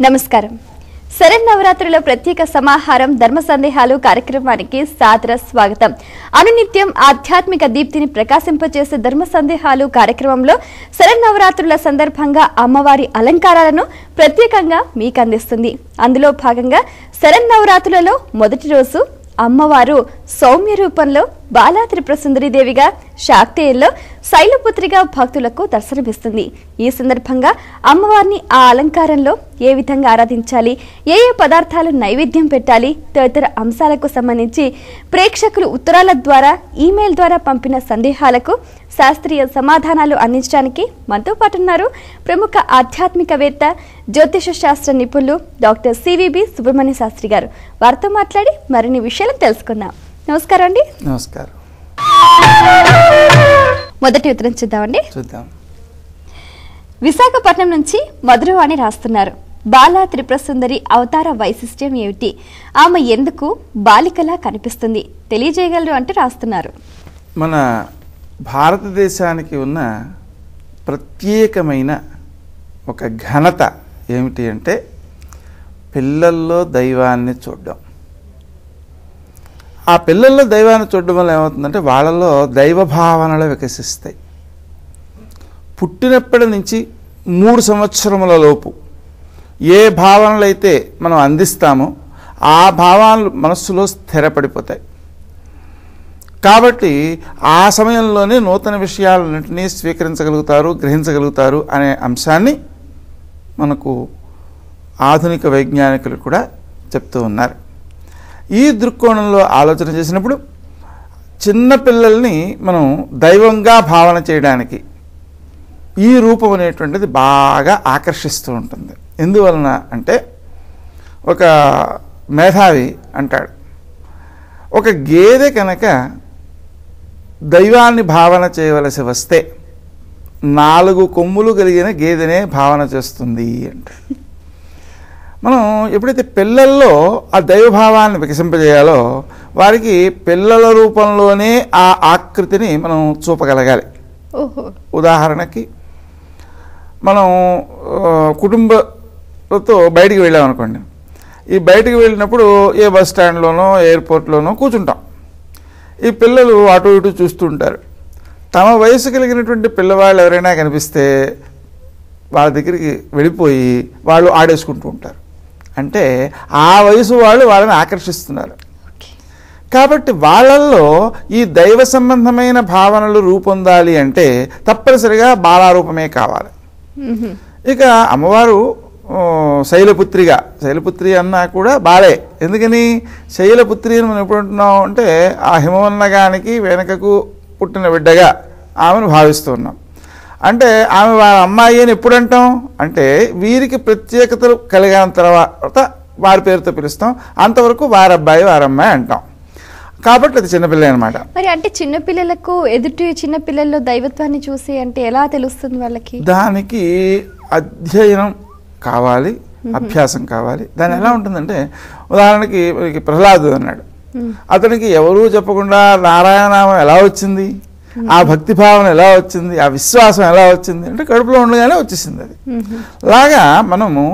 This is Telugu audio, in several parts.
నమస్కారం. శరన్నవరాత్రుల ప్రత్యేక సమాహారం ధర్మ సందేహాలు కార్యక్రమానికి సాదర స్వాగతం. అనునిత్యం ఆధ్యాత్మిక దీప్తిని ప్రకాశింపచేసే ధర్మ సందేహాలు కార్యక్రమంలో శరన్నవరాత్రుల సందర్భంగా అమ్మవారి అలంకారాలను ప్రత్యేకంగా మీకు అందిస్తుంది. అందులో భాగంగా శరన్నవరాత్రులలో మొదటి రోజు అమ్మవారు సౌమ్య రూపంలో బాలా త్రిపుర సుందరీదేవిగా, శాక్తేయుల్లో శైలపుత్రిగా భక్తులకు దర్శనమిస్తుంది. ఈ సందర్భంగా అమ్మవారిని ఆ అలంకారంలో ఏ విధంగా ఆరాధించాలి, ఏ పదార్థాలు నైవేద్యం పెట్టాలి తదితర అంశాలకు సంబంధించి ప్రేక్షకులు ఉత్తరాల ద్వారా, ఈమెయిల్ ద్వారా పంపిన సందేహాలకు శాస్త్రీయ సమాధానాలు అందించడానికి మనతో పాటు ఉన్నారు ప్రముఖ ఆధ్యాత్మికవేత్త, జ్యోతిష శాస్త్ర నిపుణులు డాక్టర్ సివిబి సుబ్రహ్మణ్య శాస్త్రి గారు. వారితో మాట్లాడి మరిన్ని విషయాలు తెలుసుకుందాం. నమస్కారం అండి. నమస్కారం. మొదటి ఉత్తరం చూద్దామండి. చూద్దాం. విశాఖపట్నం నుంచి మధురవాణి రాస్తున్నారు. బాలా త్రిపుర సుందరి అవతార వైశిష్ట్యం ఏమిటి? ఆమె ఎందుకు బాలికలా కనిపిస్తుంది తెలియజేయగలరు అంటూ రాస్తున్నారు. మన భారతదేశానికి ఉన్న ప్రత్యేకమైన ఒక ఘనత ఏమిటి అంటే పిల్లల్లో దైవాన్ని చూడడం. ఆ పిల్లల్లో దైవాన్ని చూడడం వల్ల ఏమవుతుందంటే వాళ్ళలో దైవ భావనలు వికసిస్తాయి. పుట్టినప్పటి నుంచి 3 సంవత్సరముల లోపు ఏ భావనలు అయితే మనం అందిస్తామో ఆ భావాలు మనస్సులో స్థిరపడిపోతాయి. కాబట్టి ఆ సమయంలోనే నూతన విషయాలన్నింటినీ స్వీకరించగలుగుతారు, గ్రహించగలుగుతారు అనే అంశాన్ని మనకు ఆధునిక వైజ్ఞానికులు కూడా చెప్తూ ఉన్నారు. ఈ దృక్కోణంలో ఆలోచన చేసినప్పుడు చిన్నపిల్లల్ని మనం దైవంగా భావన చేయడానికి ఈ రూపం అనేటువంటిది బాగా ఆకర్షిస్తూ ఉంటుంది. ఎందువలన అంటే ఒక మేధావి అంటాడు, ఒక గేదె కనుక దైవాన్ని భావన చేయవలసి వస్తే 4 కొమ్ములు కలిగిన గేదెనే భావన చేస్తుంది అంటాడు. మనం ఎప్పుడైతే పిల్లల్లో ఆ దైవభావాన్ని వికసింపజేయాలో వారికి పిల్లల రూపంలోనే ఆ ఆకృతిని మనం చూపగలగాలి. ఉదాహరణకి మనం కుటుంబంతో బయటికి వెళ్ళామనుకోండి. ఈ బయటికి వెళ్ళినప్పుడు ఏ బస్ స్టాండ్లోనో ఎయిర్పోర్ట్లోనో కూర్చుంటాం. ఈ పిల్లలు అటు ఇటు చూస్తుంటారు. తమ వయసు కలిగినటువంటి పిల్లవాళ్ళు ఎవరైనా కనిపిస్తే వాళ్ళ దగ్గరికి వెళ్ళిపోయి వాళ్ళు ఆడేసుకుంటూ ఉంటారు. అంటే ఆ వయసు వాళ్ళు వాళ్ళని ఆకర్షిస్తున్నారు. కాబట్టి వాళ్ళల్లో ఈ దైవ సంబంధమైన భావనలు రూపొందాలి అంటే తప్పనిసరిగా బాలారూపమే కావాలి. ఇక అమ్మవారు శైలపుత్రి అన్నా కూడా బాలే. ఎందుకని శైలపుత్రి అని మనం ఎప్పుడు అంటున్నాం అంటే ఆ హిమవన్నగానికి వెనకకు పుట్టిన బిడ్డగా ఆమెను భావిస్తూ ఉన్నాం. అంటే ఆమె వాళ్ళ అమ్మాయి అని ఎప్పుడు అంటాం అంటే వీరికి ప్రత్యేకతలు కలిగిన తర్వాత వారి పేరుతో పిలుస్తాం. అంతవరకు వారబ్బాయి వారమ్మాయి అంటాం. కాబట్టి అది చిన్నపిల్ల అనమాట. మరి అంటే చిన్నపిల్లలకు ఎదుటి చిన్నపిల్లల్లో దైవత్వాన్ని చూసి అంటే ఎలా తెలుస్తుంది వాళ్ళకి? దానికి అధ్యయనం కావాలి, అభ్యాసం కావాలి. దాని ఎలా ఉంటుందంటే ఉదాహరణకి ప్రహ్లాదుడు అన్నాడు. అతనికి ఎవరూ చెప్పకుండా నారాయణనామం ఎలా వచ్చింది, ఆ భక్తి భావన ఎలా వచ్చింది, ఆ విశ్వాసం ఎలా వచ్చింది అంటే కడుపులో ఉండగానే వచ్చేసింది. అది లాగా మనము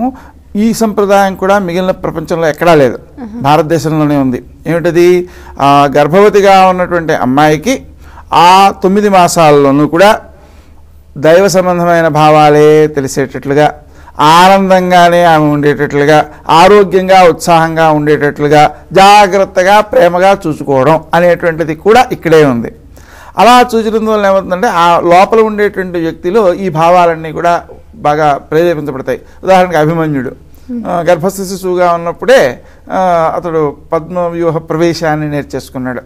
ఈ సంప్రదాయం కూడా మిగిలిన ప్రపంచంలో ఎక్కడా లేదు, భారతదేశంలోనే ఉంది. ఏమిటది? గర్భవతిగా ఉన్నటువంటి అమ్మాయికి ఆ 9 మాసాల్లోనూ కూడా దైవ సంబంధమైన భావాలే తెలిసేటట్లుగా, ఆనందంగానే ఆమె ఉండేటట్లుగా, ఆరోగ్యంగా ఉత్సాహంగా ఉండేటట్లుగా, జాగ్రత్తగా ప్రేమగా చూసుకోవడం అనేటువంటిది కూడా ఇక్కడే ఉంది. అలా చూసిన వల్ల ఏమవుతుందంటే ఆ లోపల ఉండేటువంటి వ్యక్తిలో ఈ భావాలన్నీ కూడా బాగా ప్రేరేపించబడతాయి. ఉదాహరణకి అభిమన్యుడు గర్భస్థ శిశువుగా ఉన్నప్పుడే అతడు పద్మవ్యూహ ప్రవేశాన్ని నేర్చేసుకున్నాడు,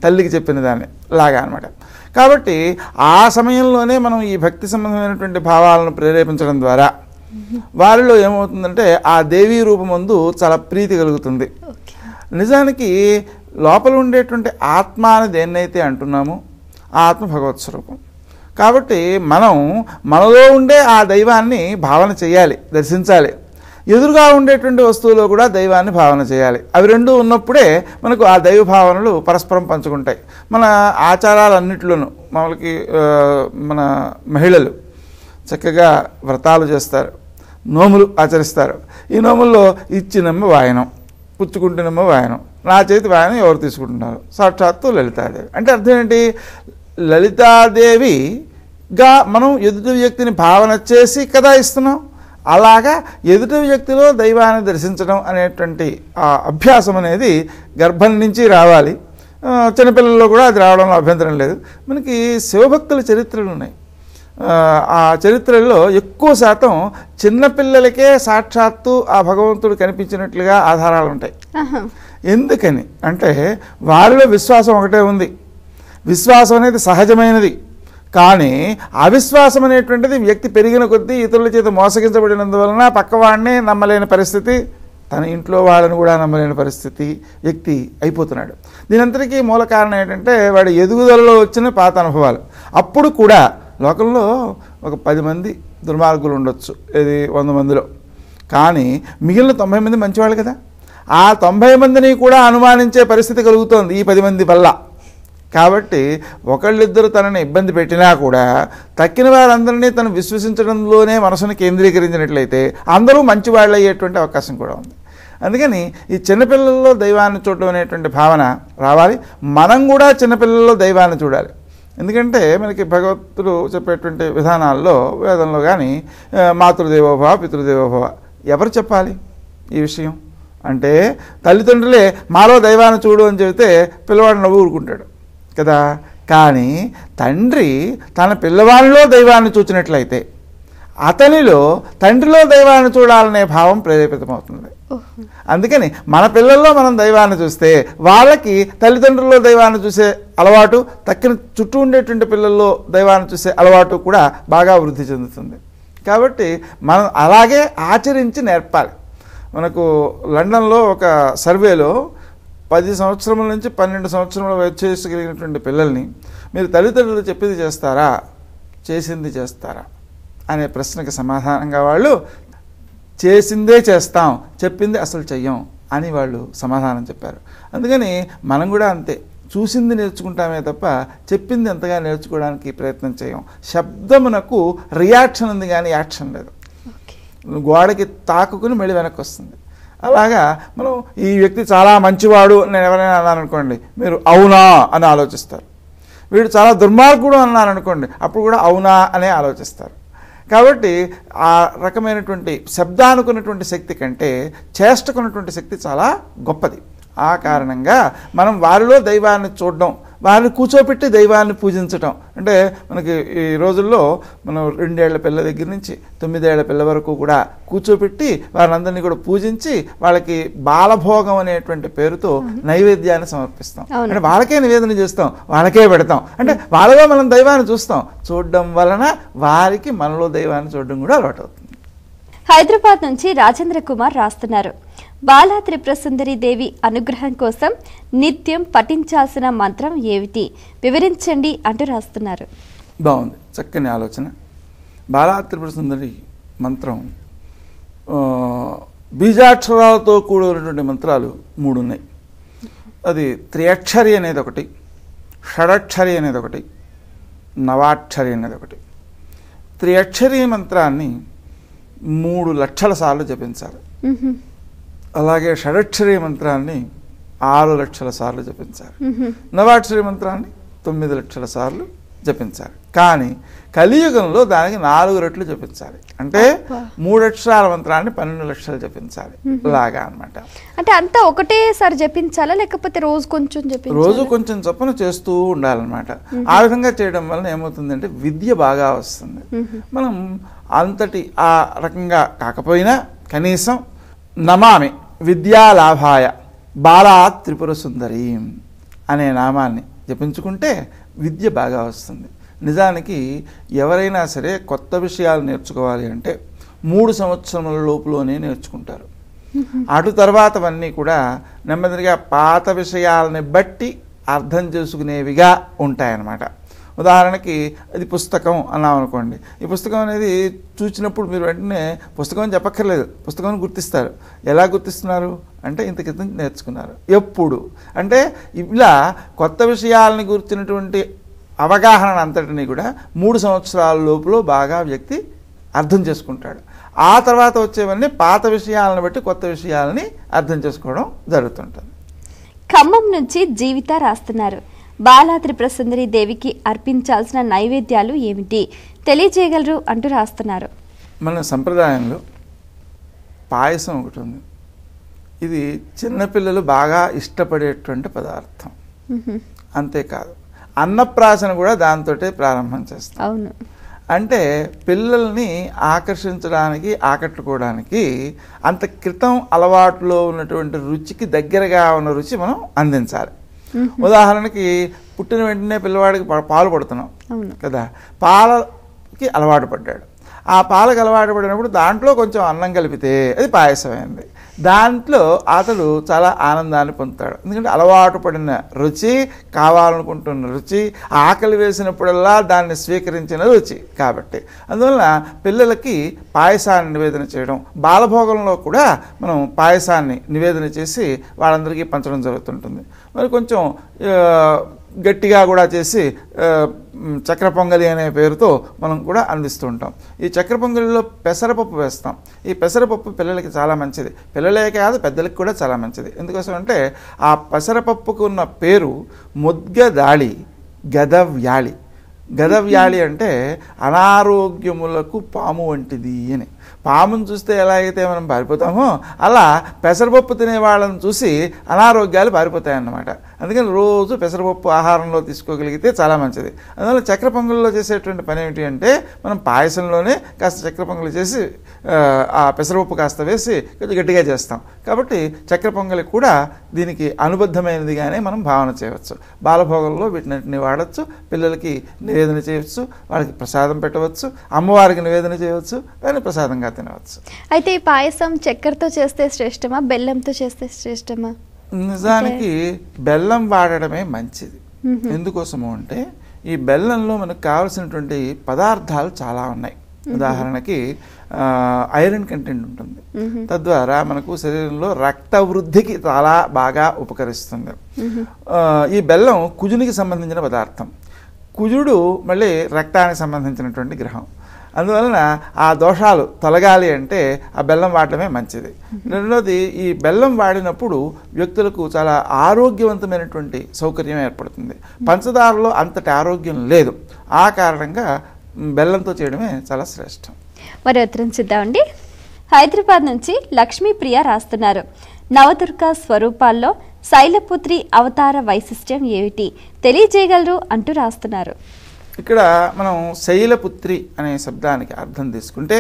తల్లికి చెప్పిన దాన్ని లాగా అనమాట. కాబట్టి ఆ సమయంలోనే మనం ఈ భక్తి సంబంధమైనటువంటి భావాలను ప్రేరేపించడం ద్వారా వారిలో ఏమవుతుందంటే ఆ దేవీ రూపమందు చాలా ప్రీతి కలుగుతుంది. నిజానికి లోపల ఉండేటువంటి ఆత్మ అని దేన్నైతే అంటున్నామో ఆ ఆత్మ భగవత్ స్వరూపం. కాబట్టి మనం మనలో ఉండే ఆ దైవాన్ని భావన చేయాలి, దర్శించాలి. ఎదురుగా ఉండేటువంటి వస్తువులో కూడా దైవాన్ని భావన చేయాలి. అవి రెండూ ఉన్నప్పుడే మనకు ఆ దైవ భావనలు పరస్పరం పంచుకుంటాయి. మన ఆచారాలన్నింటిలోనూ మన మహిళలు చక్కగా వ్రతాలు చేస్తారు, నోములు ఆచరిస్తారు. ఈ నోముల్లో ఇచ్చినమ్మ వాయనం, పుచ్చుకుంటున్నమ్మ వాయనం, నా చేతి వాయనం ఎవరు తీసుకుంటున్నారు? సాక్షాత్తు లలితాదేవి. అంటే అర్థం ఏంటి? లలితాదేవిగా మనం ఎదుటి వ్యక్తిని భావన చేసి కదా ఇస్తున్నాం. అలాగా ఎదుటి వ్యక్తిలో దైవాన్ని దర్శించడం అనేటువంటి ఆ అభ్యాసం అనేది గర్భం నుంచి రావాలి. చిన్నపిల్లల్లో కూడా అది రావడంలో అభ్యంతరం లేదు. మనకి శివభక్తుల చరిత్రలు ఉన్నాయి. ఆ చరిత్రల్లో ఎక్కువ శాతం చిన్నపిల్లలకే సాక్షాత్తు ఆ భగవంతుడు కనిపించినట్లుగా ఆధారాలు ఉంటాయి. ఎందుకని అంటే వారిలో విశ్వాసం ఒకటే ఉంది. విశ్వాసం అనేది సహజమైనది. కానీ అవిశ్వాసం అనేటువంటిది వ్యక్తి పెరిగిన కొద్దీ ఇతరుల చేత మోసగించబడినందువలన పక్కవాడినే నమ్మలేని పరిస్థితి, తన ఇంట్లో వాళ్ళని కూడా నమ్మలేని పరిస్థితి వ్యక్తి అయిపోతున్నాడు. దీనంతటికీ మూల కారణం ఏంటంటే వాడి ఎదుగుదలలో వచ్చిన పాత అనుభవాలు. అప్పుడు కూడా లోకంలో ఒక 10 మంది దుర్మార్గులు ఉండొచ్చు, ఇది 100 మందిలో. కానీ మిగిలిన 90 మంది మంచివాళ్ళు కదా. ఆ 90 మందిని కూడా అనుమానించే పరిస్థితి కలుగుతోంది ఈ 10 మంది వల్ల. కాబట్టి ఒకళ్ళిద్దరు తనని ఇబ్బంది పెట్టినా కూడా తక్కిన వారందరినీ తను విశ్వసించడంలోనే మనసును కేంద్రీకరించినట్లయితే అందరూ మంచివాళ్ళు అయ్యేటువంటి అవకాశం కూడా ఉంది. అందుకని ఈ చిన్నపిల్లల్లో దైవాన్ని చూడడం అనేటువంటి భావన రావాలి. మనం కూడా చిన్నపిల్లల్లో దైవాన్ని చూడాలి. ఎందుకంటే మనకి భగవంతుడు చెప్పేటువంటి విధానాల్లో వేదంలో కానీ మాతృదేవోభవ పితృదేవోభవ ఎవరు చెప్పాలి ఈ విషయం అంటే తల్లిదండ్రులే మాలో దైవాన్ని చూడు అని చెబితే పిల్లవాడు నవ్వు ఊరుకుంటాడు కదా. కానీ తండ్రి తన పిల్లవాడిలో దైవాన్ని చూచినట్లయితే అతనిలో తండ్రిలో దైవాన్ని చూడాలనే భావం ప్రేరేపితమవుతుంది. అందుకని మన పిల్లల్లో మనం దైవాన్ని చూస్తే వాళ్ళకి తల్లిదండ్రుల్లో దైవాన్ని చూసే అలవాటు, తక్కిన చుట్టూ ఉండేటువంటి పిల్లల్లో దైవాన్ని చూసే అలవాటు కూడా బాగా వృద్ధి చెందుతుంది. కాబట్టి మనం అలాగే ఆచరించి నేర్పాలి. మనకు లండన్లో ఒక సర్వేలో 10 సంవత్సరముల నుంచి 12 సంవత్సరముల వయసు కలిగినటువంటి పిల్లల్ని మీరు తల్లిదండ్రులు చెప్పింది చేస్తారా, చేసింది చేస్తారా అనే ప్రశ్నకి సమాధానంగా వాళ్ళు చేసిందే చేస్తాం, చెప్పింది అసలు చెయ్యం అని వాళ్ళు సమాధానం చెప్పారు. అందుకని మనం కూడా అంతే, చూసింది నేర్చుకుంటామే తప్ప చెప్పింది ఎంతగా నేర్చుకోవడానికి ప్రయత్నం చేయం. శబ్దమునకు రియాక్షన్ ఉంది కానీ యాక్షన్ లేదు. గోడకి తాకుకుని మళ్ళీ వెనక్కి వస్తుంది. అలాగా మనం ఈ వ్యక్తి చాలా మంచివాడు నేను ఎవరైనా అన్నారనుకోండి, మీరు అవునా అని ఆలోచిస్తారు. వీడు చాలా దుర్మార్గుడు అన్నారనుకోండి, అప్పుడు కూడా అవునా అనే ఆలోచిస్తారు. కాబట్టి ఆ రకమైనటువంటి శబ్దానుకున్నటువంటి శక్తి కంటే చేష్టకున్నటువంటి శక్తి చాలా గొప్పది. ఆ కారణంగా మనం వారిలో దైవాన్ని చూడడం, వారిని కూర్చోపెట్టి దైవాన్ని పూజించటం. అంటే మనకి ఈ రోజుల్లో మనం 2 ఏళ్ల పిల్ల దగ్గర నుంచి 9 ఏళ్ల పిల్ల వరకు కూడా కూర్చోపెట్టి వారందరినీ కూడా పూజించి వాళ్ళకి బాలభోగం అనేటువంటి పేరుతో నైవేద్యాన్ని సమర్పిస్తాం. అంటే వాళ్ళకే నివేదన చేస్తాం, వాళ్ళకే పెడతాం. అంటే వాళ్ళలో మనం దైవాన్ని చూస్తాం. చూడడం వలన వారికి మనలో దైవాన్ని చూడడం కూడా అలవాటు అవుతుంది. హైదరాబాద్ నుంచి రాజేంద్ర కుమార్ రాస్తున్నారు, బాలా త్రిపుర సుందరి దేవి అనుగ్రహం కోసం నిత్యం పఠించాల్సిన మంత్రం ఏమిటి వివరించండి అంటూ రాస్తున్నారు. బాగుంది, చక్కని ఆలోచన. బాలా త్రిపుర సుందరి మంత్రం బీజాక్షరాలతో కూడినటువంటి మంత్రాలు 3 ఉన్నాయి. అది త్రియక్షరి అనేది ఒకటి, షడక్షరి అనేది ఒకటి, నవాక్షరి అనేది ఒకటి. త్రియక్షరి మంత్రాన్ని 3 లక్షల సార్లు జపించాలి. అలాగే షడక్షరి మంత్రాన్ని 6 లక్షల సార్లు జపించాలి. నవాక్షరి మంత్రాన్ని 9 లక్షల సార్లు జపించాలి. కానీ కలియుగంలో దానికి 4 రెట్లు జపించాలి. అంటే 3 అక్షరాల మంత్రాన్ని 12 లక్షలు జపించాలి. లాగా అనమాట. అంటే అంతా ఒకటేసారి జపించాలా లేకపోతే రోజు కొంచెం జపించాలా? రోజు కొంచెం చొప్పున చేస్తూ ఉండాలన్నమాట. ఆ విధంగా చేయడం వలన ఏమవుతుందంటే విద్య బాగా వస్తుంది. మనం అంతటి ఆ రకంగా కాకపోయినా కనీసం నమామి విద్యాలాభాయ బాలా త్రిపుర సుందరి అనే నామాన్ని జపించుకుంటే విద్య బాగా వస్తుంది. నిజానికి ఎవరైనా సరే కొత్త విషయాలు నేర్చుకోవాలి అంటే 3 సంవత్సరముల లోపులోనే నేర్చుకుంటారు. అటు తర్వాతవన్నీ కూడా నెమ్మదిగా పాత విషయాలని బట్టి అర్థం చేసుకునేవిగా ఉంటాయన్నమాట. ఉదాహరణకి అది పుస్తకం అన్నాం అనుకోండి, ఈ పుస్తకం అనేది చూసినప్పుడు మీరు వెంటనే పుస్తకం చెప్పక్కర్లేదు, పుస్తకం గుర్తిస్తారు. ఎలా గుర్తిస్తున్నారు అంటే ఇంత క్రితం నేర్చుకున్నారు. ఎప్పుడు అంటే ఇలా కొత్త విషయాలని గురించినటువంటి అవగాహన అంతటినీ కూడా 3 సంవత్సరాల లోపల బాగా వ్యక్తి అర్థం చేసుకుంటాడు. ఆ తర్వాత వచ్చేవన్నీ పాత విషయాలను బట్టి కొత్త విషయాలని అర్థం చేసుకోవడం జరుగుతుంటుంది. ఖమ్మం నుంచి జీవిత రాస్తున్నారు. బాలా త్రిపురసుందరి దేవికి అర్పించాల్సిన నైవేద్యాలు ఏమిటి తెలియజేయగలరు అంటూ రాస్తున్నారు. మన సంప్రదాయంలో పాయసం ఒకటి ఉంది. ఇది చిన్నపిల్లలు బాగా ఇష్టపడేటువంటి పదార్థం. అంతేకాదు, అన్నప్రాసన కూడా దాంతో ప్రారంభం చేస్తాం. అవును. అంటే పిల్లల్ని ఆకర్షించడానికి, ఆకట్టుకోవడానికి అంత క్రితం అలవాటులో ఉన్నటువంటి రుచికి దగ్గరగా ఉన్న రుచి మనం అందించాలి. ఉదాహరణకి పుట్టిన వెంటనే పిల్లవాడికి పాలు పడుతున్నాం కదా, పాలకి అలవాటు పడ్డాడు. ఆ పాలకు అలవాటు పడినప్పుడు దాంట్లో కొంచెం అన్నం కలిపితే అది పాయసమైంది. దాంట్లో అతడు చాలా ఆనందాన్ని పొందుతాడు. ఎందుకంటే అలవాటు పడిన రుచి, కావాలనుకుంటున్న రుచి, ఆకలి వేసినప్పుడల్లా దాన్ని స్వీకరించిన రుచి కాబట్టి అందువలన పిల్లలకి పాయసాన్ని నివేదన చేయడం, బాలభోగంలో కూడా మనం పాయసాన్ని నివేదన చేసి వాళ్ళందరికీ పంచడం జరుగుతుంటుంది. మరి కొంచెం గట్టిగా కూడా చేసి చక్కెర పొంగలి అనే పేరుతో మనం కూడా అందిస్తూ ఉంటాం. ఈ చక్కెర పొంగలిలో పెసరపప్పు వేస్తాం. ఈ పెసరపప్పు పిల్లలకి చాలా మంచిది, పిల్లలే కాదు పెద్దలకి కూడా చాలా మంచిది. ఎందుకోసం అంటే ఆ పెసరపప్పుకు ఉన్న పేరు ముద్గదాళి గదవ్యాళి. గదవ్యాళి అంటే అనారోగ్యములకు పాము వంటిది అని. పామును చూస్తే ఎలా అయితే మనం పారిపోతామో అలా పెసరపప్పు తినే వాళ్ళని చూసి అనారోగ్యాలు పారిపోతాయన్నమాట. అందుకని రోజు పెసరపప్పు ఆహారంలో తీసుకోగలిగితే చాలా మంచిది. అందువల్ల చక్కెర పొంగల్లో చేసేటువంటి పని ఏమిటి అంటే మనం పాయసంలోనే కాస్త చక్కెర పొంగలి చేసి ఆ పెసరపప్పు కాస్త వేసి కొంచెం గట్టిగా చేస్తాం. కాబట్టి చక్కెర పొంగలి కూడా దీనికి అనుబద్ధమైనదిగానే మనం భావన చేయవచ్చు. బాలభోగంలో వీటిని వాడచ్చు, పిల్లలకి నివేదన చేయవచ్చు, వాళ్ళకి ప్రసాదం పెట్టవచ్చు, అమ్మవారికి నివేదన చేయవచ్చు, దాన్ని ప్రసాదంగా తినవచ్చు. అయితే ఈ పాయసం చక్కెరతో చేస్తే శ్రేష్టమా, బెల్లంతో చేస్తే శ్రేష్టమా? నిజానికి బెల్లం వాడడమే మంచిది. ఎందుకోసము అంటే ఈ బెల్లంలో మనకు కావాల్సినటువంటి పదార్థాలు చాలా ఉన్నాయి. ఉదాహరణకి ఐరన్ కంటెంట్ ఉంటుంది. తద్వారా మనకు శరీరంలో రక్త వృద్ధికి చాలా బాగా ఉపకరిస్తుంది. ఈ బెల్లం కుజునికి సంబంధించిన పదార్థం. కుజుడు మళ్ళీ రక్తానికి సంబంధించినటువంటి గ్రహం. అందువలన ఆ దోషాలు తొలగాలి అంటే ఆ బెల్లం వాడటమే మంచిది. రెండోది, ఈ బెల్లం వాడినప్పుడు వ్యక్తులకు చాలా ఆరోగ్యవంతమైనటువంటి సౌకర్యం ఏర్పడుతుంది. పంచదారలో అంతటి ఆరోగ్యం లేదు. ఆ కారణంగా బెల్లంతో చేయడమే చాలా శ్రేష్టం. మరి ఉత్తరం చూద్దామండి. హైదరాబాద్ నుంచి లక్ష్మీప్రియ రాస్తున్నారు. నవదుర్గ స్వరూపాల్లో శైలపుత్రి అవతార వైశిష్ట్యం ఏమిటి తెలియజేయగలరు అంటూ రాస్తున్నారు. ఇక్కడ మనం శైలపుత్రి అనే శబ్దానికి అర్థం తీసుకుంటే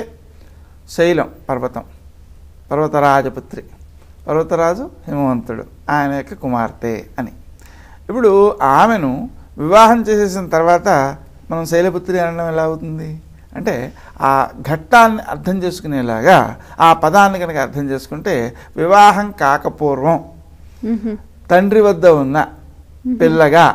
శైలం పర్వతం, పర్వతరాజపుత్రి, పర్వతరాజు హిమవంతుడు, ఆయన యొక్క కుమార్తె అని. ఇప్పుడు ఆమెను వివాహం చేసేసిన తర్వాత మనం శైలపుత్రి అనడం ఎలా అవుతుంది అంటే ఆ ఘట్టాన్ని అర్థం చేసుకునేలాగా ఆ పదాన్ని కనుక అర్థం చేసుకుంటే వివాహం కాకపూర్వం తండ్రి వద్ద ఉన్న పిల్లగా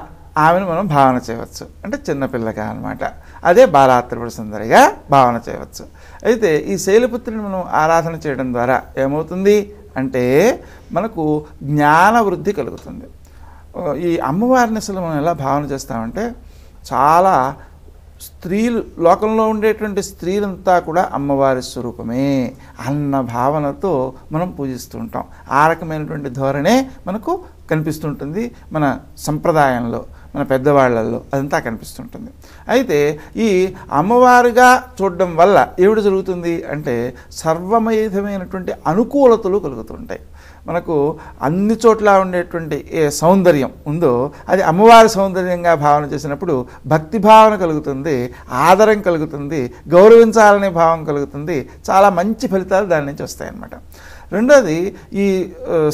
ఆమెను మనం భావన చేయవచ్చు. అంటే చిన్నపిల్లగా అనమాట. అదే బాలా త్రిపురసుందరిగా భావన చేయవచ్చు. అయితే ఈ శైలపుత్రిని మనం ఆరాధన చేయడం ద్వారా ఏమవుతుంది అంటే మనకు జ్ఞాన వృద్ధి కలుగుతుంది. ఈ అమ్మవారిని అసలు మనం ఎలా భావన చేస్తామంటే చాలా స్త్రీలు, లోకంలో ఉండేటువంటి స్త్రీలంతా కూడా అమ్మవారి స్వరూపమే అన్న భావనతో మనం పూజిస్తూ ఉంటాం. ఆ రకమైనటువంటి ధోరణే మనకు కనిపిస్తుంటుంది మన సంప్రదాయంలో, మన పెద్దవాళ్లలో అదంతా కనిపిస్తుంటుంది. అయితే ఈ అమ్మవారుగా చూడడం వల్ల ఏమిటి జరుగుతుంది అంటే సర్వమయమైనటువంటి అనుకూలతలు కలుగుతుంటాయి. మనకు అన్ని చోట్ల ఉండేటువంటి ఏ సౌందర్యం ఉందో అది అమ్మవారి సౌందర్యంగా భావన చేసినప్పుడు భక్తి భావన కలుగుతుంది, ఆదరం కలుగుతుంది, గౌరవించాలనే భావం కలుగుతుంది. చాలా మంచి ఫలితాలు దాని నుంచి వస్తాయన్నమాట. రెండోది, ఈ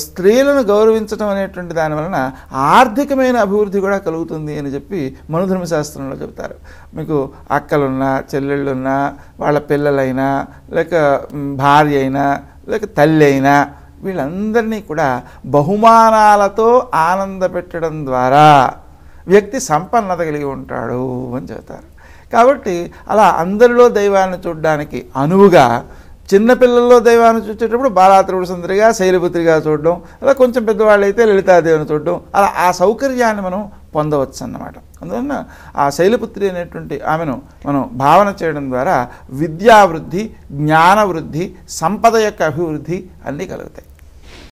స్త్రీలను గౌరవించడం అనేటువంటి దాని వలన ఆర్థికమైన అభివృద్ధి కూడా కలుగుతుంది అని చెప్పి మనుధర్మశాస్త్రంలో చెబుతారు. మీకు అక్కలున్నా, చెల్లెళ్ళున్నా, వాళ్ళ పిల్లలైనా, లేక భార్య అయినా, లేక తల్లి అయినా, వీళ్ళందరినీ కూడా బహుమానాలతో ఆనంద పెట్టడం ద్వారా వ్యక్తి సంపన్నత కలిగి ఉంటాడు అని చెబుతారు. కాబట్టి అలా అందరిలో దైవాన్ని చూడడానికి అనువుగా చిన్నపిల్లల్లో దైవాన్ని చూసేటప్పుడు బాలా త్రిపురసుందరిగా, శైలపుత్రిగా చూడడం, అలా కొంచెం పెద్దవాళ్ళు అయితే లలితాదేవిని చూడడం, అలా ఆ సౌకర్యాన్ని మనం పొందవచ్చు అన్నమాట. అందువలన ఆ శైలపుత్రి అనేటువంటి ఆమెను మనం భావన చేయడం ద్వారా విద్యావృద్ధి, జ్ఞానవృద్ధి, సంపద యొక్క అభివృద్ధి అన్నీ కలుగుతాయి.